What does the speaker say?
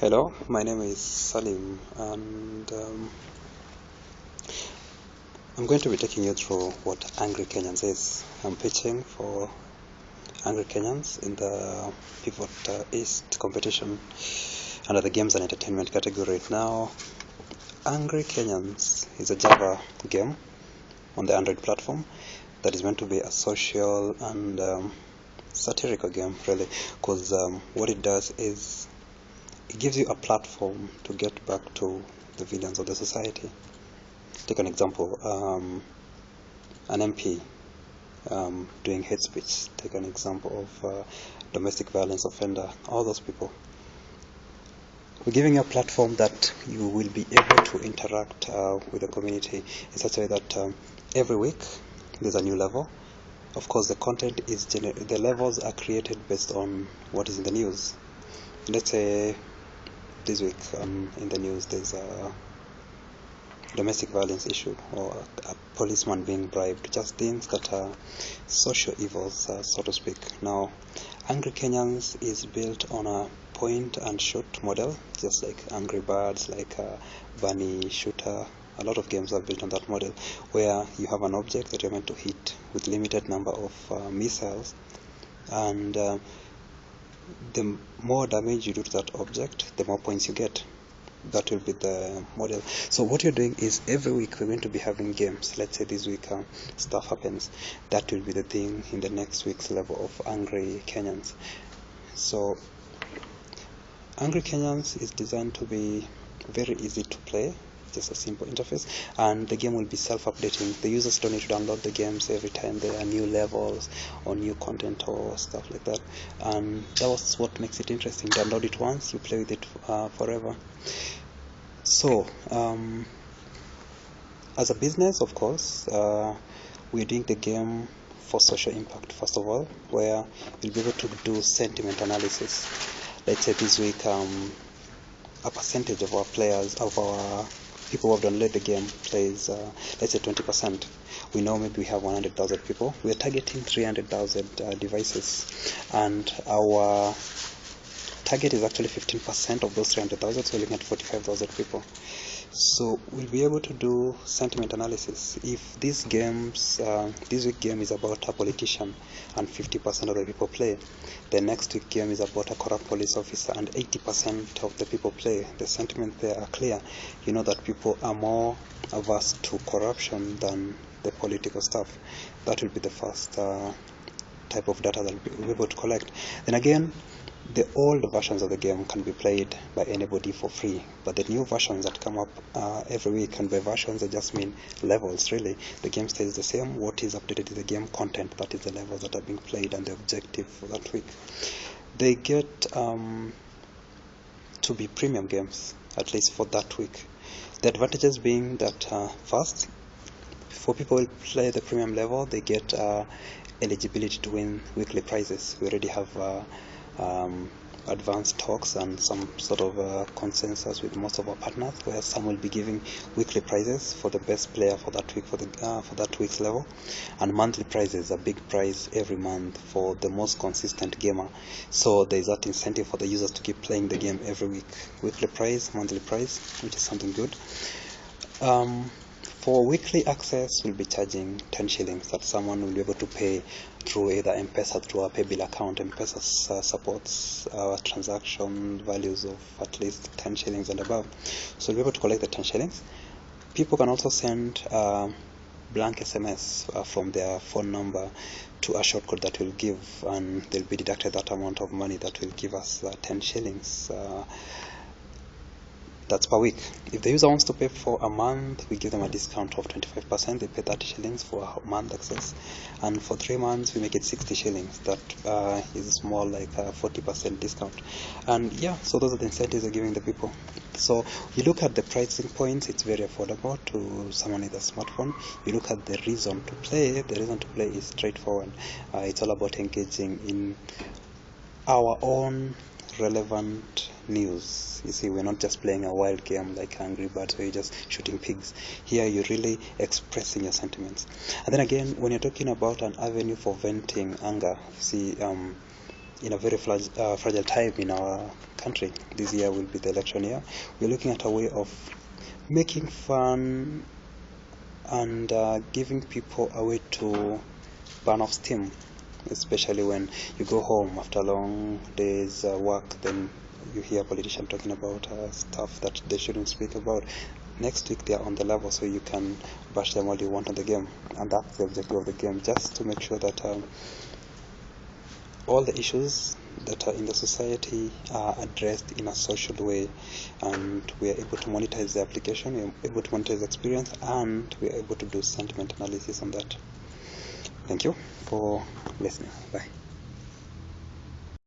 Hello, my name is Salim, and I'm going to be taking you through what Angry Kenyans is. I'm pitching for Angry Kenyans in the Pivot East competition under the Games and Entertainment category. Now, Angry Kenyans is a Java game on the Android platform that is meant to be a social and satirical game, really, because what it does is it gives you a platform to get back to the villains of the society. Take an example, an MP doing hate speech. Take an example of domestic violence offender, all those people. We're giving you a platform that you will be able to interact with the community in such a way that every week there's a new level. Of course, the content is the levels are created based on what is in the news. Let's say this week in the news there's a domestic violence issue or a policeman being bribed, just things that are social evils, so to speak. Now, Angry Kenyans is built on a point and shoot model, just like AngryBirds, like Bunny Shooter. A lot of games are built on that model, where you have an object that you're meant to hit with limited number of missiles, and the more damage you do to that object, the more points you get. That will be the model. So what you're doing is every week we're going to be having games. Let's say this week stuff happens. That will be the thing in the next week's level of Angry Kenyans. So Angry Kenyans is designed to be very easy to play, just a simple interface, and the game will be self-updating. The users don't need to download the games every time there are new levels or new content or stuff like that, and that was what makes it interesting. Download it once, you play with it forever. So as a business, of course, we're doing the game for social impact, first of all, where you'll be able to do sentiment analysis. Let's say this week a percentage of our players, of our people who have downloaded the game plays, let's say 20%. We know maybe we have 100,000 people. We are targeting 300,000 devices, and our target is actually 15% of those 300,000, so we're looking at 45,000 people. So we'll be able to do sentiment analysis. If this week game is about a politician and 50% of the people play, the next week game is about a corrupt police officer and 80% of the people play, the sentiment there are clear. You know that people are more averse to corruption than the political stuff. That will be the first type of data that we'll be able to collect. Then again, the old versions of the game can be played by anybody for free, but the new versions that come up every week, and by versions I just mean levels, really. The game stays the same. What is updated is the game content, that is the levels that are being played and the objective for that week. They get to be premium games, at least for that week. The advantages being that first, for people who play the premium level, they get eligibility to win weekly prizes. We already have advanced talks and some sort of consensus with most of our partners, where some will be giving weekly prizes for the best player for that week, for that week's level, and monthly prizes, a big prize every month for the most consistent gamer. So there is that incentive for the users to keep playing the game every week. Weekly prize, monthly prize, which is something good. For weekly access, we'll be charging 10 shillings that someone will be able to pay through either M-Pesa, through our pay bill account. M-Pesa supports transaction values of at least 10 shillings and above. So we'll be able to collect the 10 shillings. People can also send blank SMS from their phone number to a shortcode that will give, and they'll be deducted that amount of money that will give us 10 shillings. That's per week. If the user wants to pay for a month, we give them a discount of 25%. They pay 30 shillings for a month access, and for 3 months we make it 60 shillings. That is more like a 40% discount. And yeah, so those are the incentives we're giving the people. So you look at the pricing points, it's very affordable to someone with a smartphone. You look at the reason to play. The reason to play is straightforward. It's all about engaging in our own relevant news. You see, we're not just playing a wild game like AngryBirds where you're just shooting pigs. Here you're really expressing your sentiments. And then again, when you're talking about an avenue for venting anger, see, in a very fragile time in our country. This year will be the election year. We're looking at a way of making fun and giving people a way to burn off steam, especially when you go home after long days work, then you hear politicians talking about stuff that they shouldn't speak about. Next week they are on the level, so you can bash them all you want on the game, and that's the objective of the game, just to make sure that all the issues that are in the society are addressed in a social way, and we are able to monetize the application, we are able to monetize the experience, and we are able to do sentiment analysis on that. Thank you for listening. Bye.